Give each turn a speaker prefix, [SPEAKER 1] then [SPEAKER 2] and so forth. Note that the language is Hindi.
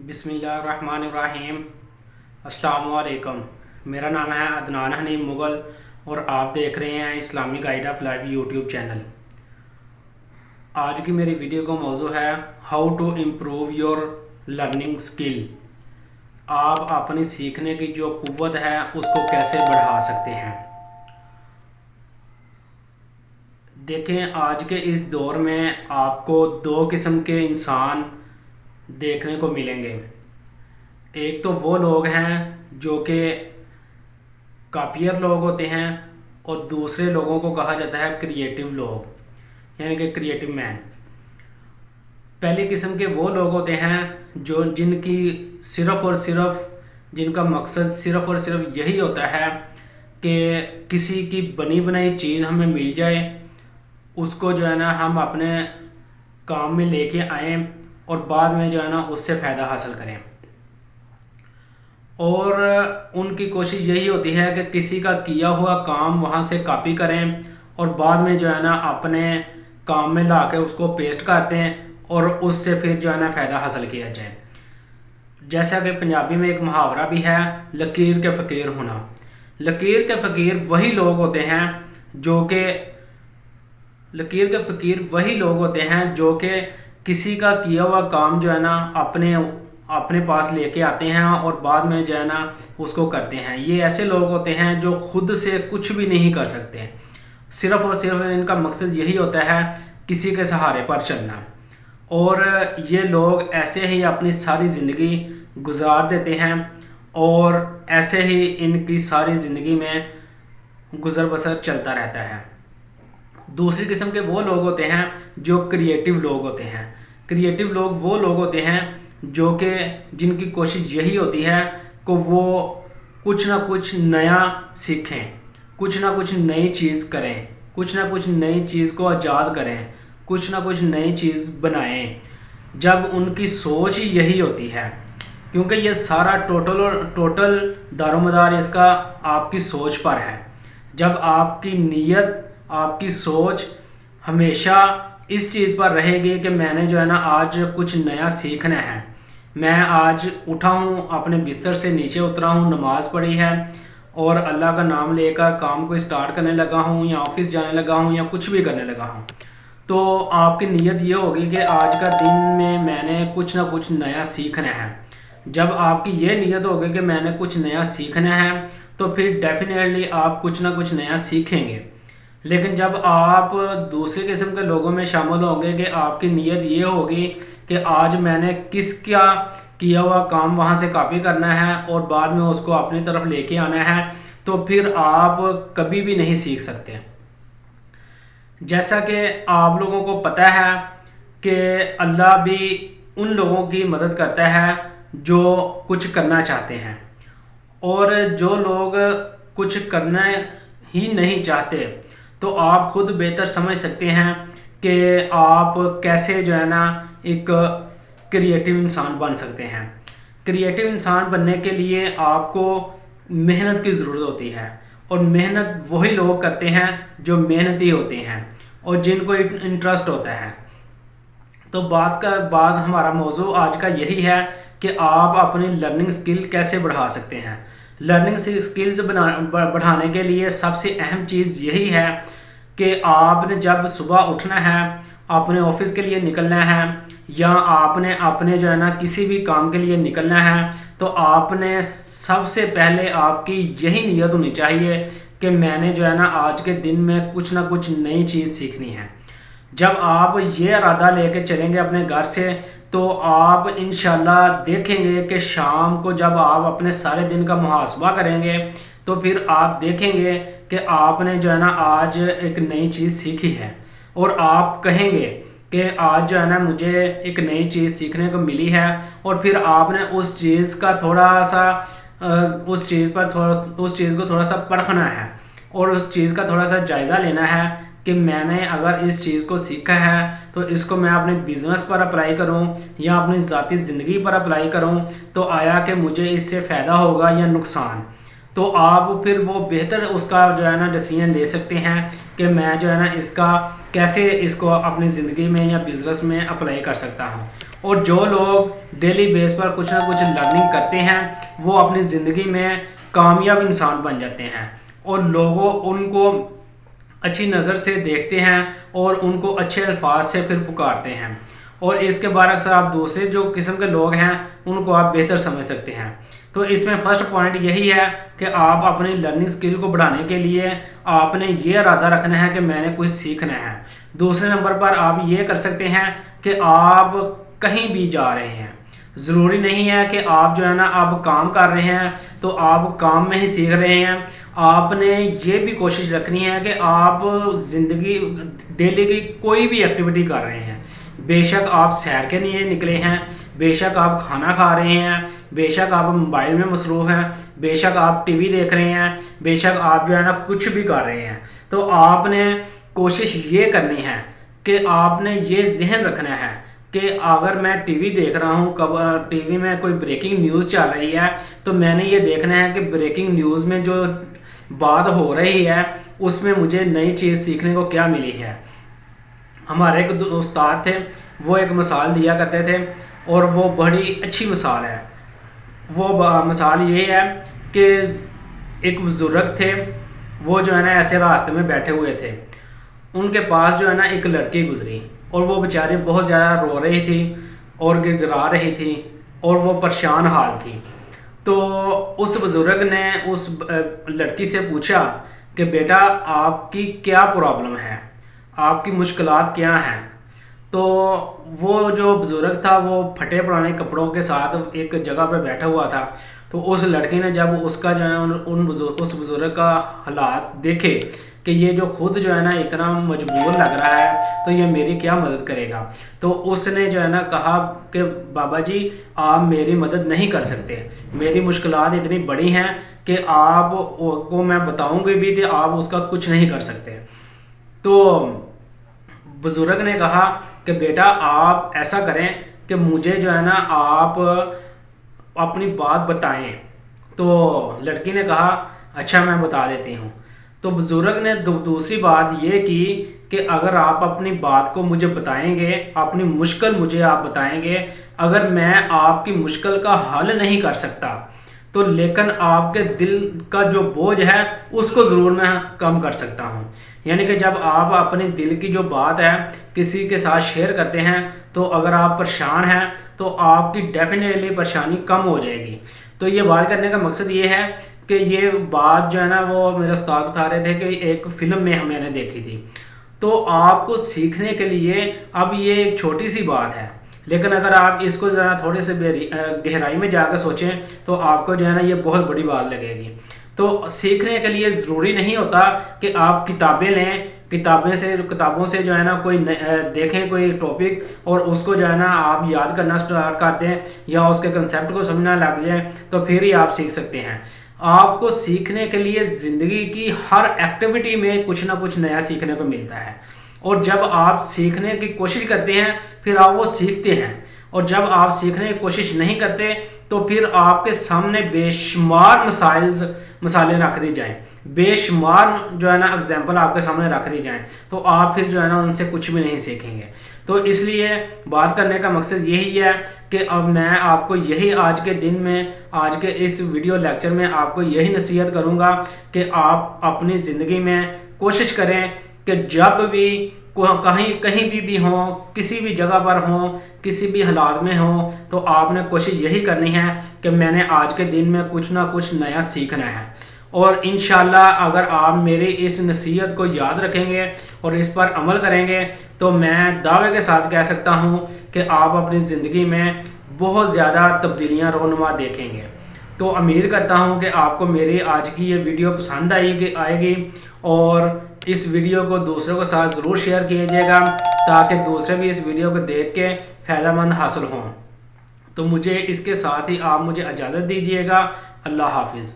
[SPEAKER 1] बिस्मिल्लाहिर्रहमानिर्रहीम। अस्सलामु अलैकुम। मेरा नाम है अदनान हनीम मुग़ल और आप देख रहे हैं इस्लामी guide of life YouTube channel. आज की मेरी वीडियो का मौजू है how to improve your learning skill. आप अपनी सीखने की जो कुव्वत है उसको कैसे बढ़ा सकते हैं। देखें, आज के इस दौर में आपको दो किस्म के इंसान देखने को मिलेंगे। एक तो वो लोग हैं जो कि कापियर लोग होते हैं और दूसरे लोगों को कहा जाता है क्रिएटिव लोग, यानी कि क्रिएटिव मैन। पहली किस्म के वो लोग होते हैं जो जिनकी जिनका मकसद सिर्फ़ और सिर्फ यही होता है कि किसी की बनी बनाई चीज़ हमें मिल जाए, उसको जो है ना हम अपने काम में लेके आएँ और बाद में जो है ना उससे फ़ायदा हासिल करें। और उनकी कोशिश यही होती है कि किसी का किया हुआ काम वहाँ से कॉपी करें और बाद में जो है ना अपने काम में ला के उसको पेस्ट करते हैं और उससे फिर जो है ना फ़ायदा हासिल किया जाए। जैसा कि पंजाबी में एक मुहावरा भी है, लकीर के फ़कीर होना। लकीर के फ़कीर वही लोग होते हैं जो कि किसी का किया हुआ काम जो है ना अपने पास लेके आते हैं और बाद में जो है ना उसको करते हैं। ये ऐसे लोग होते हैं जो खुद से कुछ भी नहीं कर सकते, सिर्फ़ और सिर्फ इनका मकसद यही होता है किसी के सहारे पर चलना। और ये लोग ऐसे ही अपनी सारी ज़िंदगी गुजार देते हैं और ऐसे ही इनकी सारी ज़िंदगी में गुजर बसर चलता रहता है। दूसरी किस्म के वो लोग होते हैं जो क्रिएटिव लोग होते हैं। क्रिएटिव लोग वो लोग होते हैं जो कि जिनकी कोशिश यही होती है कि वो कुछ ना कुछ नया सीखें, कुछ ना कुछ नई चीज़ करें, कुछ ना कुछ नई चीज़ को आज़ाद करें, कुछ ना कुछ नई चीज़ बनाएं। जब उनकी सोच ही यही होती है, क्योंकि ये सारा टोटल दारोमदार इसका आपकी सोच पर है। जब आपकी नीयत, आपकी सोच हमेशा इस चीज़ पर रहेगी कि मैंने जो है ना आज कुछ नया सीखना है, मैं आज उठा हूँ, अपने बिस्तर से नीचे उतरा हूँ, नमाज़ पढ़ी है और अल्लाह का नाम लेकर काम को स्टार्ट करने लगा हूँ या ऑफिस जाने लगा हूँ या कुछ भी करने लगा हूँ, तो आपकी नीयत ये होगी कि आज का दिन में मैंने कुछ ना कुछ नया सीखना है। जब आपकी ये नीयत होगी कि मैंने कुछ नया सीखना है तो फिर डेफिनेटली आप कुछ ना कुछ नया सीखेंगे। लेकिन जब आप दूसरे किस्म के लोगों में शामिल होंगे कि आपकी नीयत ये होगी कि आज मैंने किसका किया हुआ काम वहाँ से कॉपी करना है और बाद में उसको अपनी तरफ लेके आना है, तो फिर आप कभी भी नहीं सीख सकते। जैसा कि आप लोगों को पता है कि अल्लाह भी उन लोगों की मदद करता है जो कुछ करना चाहते हैं, और जो लोग कुछ करना ही नहीं चाहते तो आप खुद बेहतर समझ सकते हैं कि आप कैसे जो है ना एक क्रिएटिव इंसान बन सकते हैं। क्रिएटिव इंसान बनने के लिए आपको मेहनत की ज़रूरत होती है, और मेहनत वही लोग करते हैं जो मेहनती होते हैं और जिनको इंटरेस्ट होता है। तो बात हमारा मौजू आज का यही है कि आप अपनी लर्निंग स्किल कैसे बढ़ा सकते हैं। लर्निंग स्किल्स बढ़ाने के लिए सबसे अहम चीज़ यही है कि आपने जब सुबह उठना है, अपने ऑफिस के लिए निकलना है या आपने अपने जो है ना किसी भी काम के लिए निकलना है, तो आपने सबसे पहले आपकी यही नीयत होनी चाहिए कि मैंने जो है ना आज के दिन में कुछ ना कुछ नई चीज़ सीखनी है। जब आप ये इरादा लेके चलेंगे अपने घर से, तो आप इंशाल्लाह देखेंगे कि शाम को जब आप अपने सारे दिन का मुहासबा करेंगे तो फिर आप देखेंगे कि आपने जो है ना आज एक नई चीज़ सीखी है, और आप कहेंगे कि आज जो है ना मुझे एक नई चीज़ सीखने को मिली है। और फिर आपने उस चीज़ को थोड़ा सा परखना है और उस चीज़ का थोड़ा सा जायज़ा लेना है कि मैंने अगर इस चीज़ को सीखा है तो इसको मैं अपने बिज़नेस पर अप्लाई करूं या अपनी ज़ाती ज़िंदगी पर अप्लाई करूं, तो आया कि मुझे इससे फ़ायदा होगा या नुकसान। तो आप फिर वो बेहतर उसका जो है ना डिसीजन ले सकते हैं कि मैं जो है ना इसका कैसे इसको अपनी ज़िंदगी में या बिज़नेस में अप्लाई कर सकता हूँ। और जो लोग डेली बेस पर कुछ ना कुछ लर्निंग करते हैं वो अपनी ज़िंदगी में कामयाब इंसान बन जाते हैं और लोगों उनको अच्छी नज़र से देखते हैं और उनको अच्छे अल्फाज से फिर पुकारते हैं। और इसके बरअक्स आप दूसरे जो किस्म के लोग हैं उनको आप बेहतर समझ सकते हैं। तो इसमें फर्स्ट पॉइंट यही है कि आप अपनी लर्निंग स्किल को बढ़ाने के लिए आपने ये इरादा रखना है कि मैंने कुछ सीखना है। दूसरे नंबर पर आप ये कर सकते हैं कि आप कहीं भी जा रहे हैं, ज़रूरी नहीं है कि आप जो है ना आप काम कर रहे हैं तो आप काम में ही सीख रहे हैं। आपने ये भी कोशिश रखनी है कि आप ज़िंदगी डेली की कोई भी एक्टिविटी कर रहे हैं, बेशक आप सैर के लिए निकले हैं, बेशक आप खाना खा रहे हैं, बेशक आप मोबाइल में मसरूफ़ हैं, बेशक आप टीवी देख रहे हैं, बेशक आप जो है ना कुछ भी कर रहे हैं, तो आपने कोशिश ये करनी है कि आपने ये जहन रखना है कि अगर मैं टीवी देख रहा हूँ, कब टीवी में कोई ब्रेकिंग न्यूज़ चल रही है तो मैंने ये देखना है कि ब्रेकिंग न्यूज़ में जो बात हो रही है उसमें मुझे नई चीज़ सीखने को क्या मिली है। हमारे एक उस्ताद थे, वो एक मिसाल दिया करते थे और वो बड़ी अच्छी मिसाल है। वो मिसाल ये है कि एक बुजुर्ग थे, वो जो है ना ऐसे रास्ते में बैठे हुए थे, उनके पास जो है ना एक लड़की गुजरी और वो बेचारी बहुत ज़्यादा रो रही थी और गिड़गिड़ा रही थी और वो परेशान हाल थी। तो उस बुज़ुर्ग ने उस लड़की से पूछा कि बेटा आपकी क्या प्रॉब्लम है, आपकी मुश्किलात क्या हैं। तो वो जो बुज़ुर्ग था वो फटे पुराने कपड़ों के साथ एक जगह पर बैठा हुआ था। तो उस लड़की ने जब उसका जो है उस बुज़ुर्ग का हालात देखे कि ये जो खुद जो है ना इतना मजबूर लग रहा है तो ये मेरी क्या मदद करेगा, तो उसने जो है ना कहा कि बाबा जी आप मेरी मदद नहीं कर सकते, मेरी मुश्किलात इतनी बड़ी हैं कि आप को मैं बताऊंगी भी तो आप उसका कुछ नहीं कर सकते। तो बुजुर्ग ने कहा कि बेटा आप ऐसा करें कि मुझे जो है ना आप अपनी बात बताएं। तो लड़की ने कहा अच्छा मैं बता देती हूँ। तो बुजुर्ग ने दूसरी बात ये की कि अगर आप अपनी बात को मुझे बताएंगे, अपनी मुश्किल मुझे आप बताएंगे, अगर मैं आपकी मुश्किल का हल नहीं कर सकता तो लेकिन आपके दिल का जो बोझ है उसको ज़रूर मैं कम कर सकता हूँ। यानी कि जब आप अपने दिल की जो बात है किसी के साथ शेयर करते हैं तो अगर आप परेशान हैं तो आपकी डेफिनेटली परेशानी कम हो जाएगी। तो ये बात करने का मकसद ये है कि ये बात जो है ना वो मेरे उस्ताद बता रहे थे कि एक फ़िल्म में मैंने देखी थी। तो आपको सीखने के लिए अब ये एक छोटी सी बात है, लेकिन अगर आप इसको ज़रा थोड़े से गहराई में जाकर सोचें तो आपको जो है ना ये बहुत बड़ी बात लगेगी। तो सीखने के लिए ज़रूरी नहीं होता कि आप किताबें लें, किताबों से जो है ना कोई देखें कोई टॉपिक और उसको जो है ना आप याद करना स्टार्ट कर दें या उसके कंसेप्ट को समझना लग जाए तो फिर ही आप सीख सकते हैं। आपको सीखने के लिए ज़िंदगी की हर एक्टिविटी में कुछ ना कुछ नया सीखने को मिलता है और जब आप सीखने की कोशिश करते हैं फिर आप वो सीखते हैं, और जब आप सीखने की कोशिश नहीं करते तो फिर आपके सामने बेशुमार मिसालें रख दी जाएं, बेशुमार जो है ना एग्जाम्पल आपके सामने रख दी जाएं तो आप फिर जो है ना उनसे कुछ भी नहीं सीखेंगे। तो इसलिए बात करने का मकसद यही है कि अब मैं आपको यही आज के दिन में, आज के इस वीडियो लेक्चर में आपको यही नसीहत करूँगा कि आप अपनी ज़िंदगी में कोशिश करें कि जब भी कहीं भी हो, किसी भी जगह पर हो, किसी भी हालात में हो, तो आपने कोशिश यही करनी है कि मैंने आज के दिन में कुछ ना कुछ नया सीखना है। और इंशाल्लाह अगर आप मेरी इस नसीहत को याद रखेंगे और इस पर अमल करेंगे तो मैं दावे के साथ कह सकता हूँ कि आप अपनी ज़िंदगी में बहुत ज़्यादा तब्दीलियाँ रोनुमा देखेंगे। तो उम्मीद करता हूँ कि आपको मेरी आज की ये वीडियो पसंद आएगी और इस वीडियो को दूसरों के साथ ज़रूर शेयर कीजिएगा ताकि दूसरे भी इस वीडियो को देख के फ़ायदेमंद हासिल हों। तो मुझे इसके साथ ही आप मुझे इजाज़त दीजिएगा। अल्लाह हाफिज़।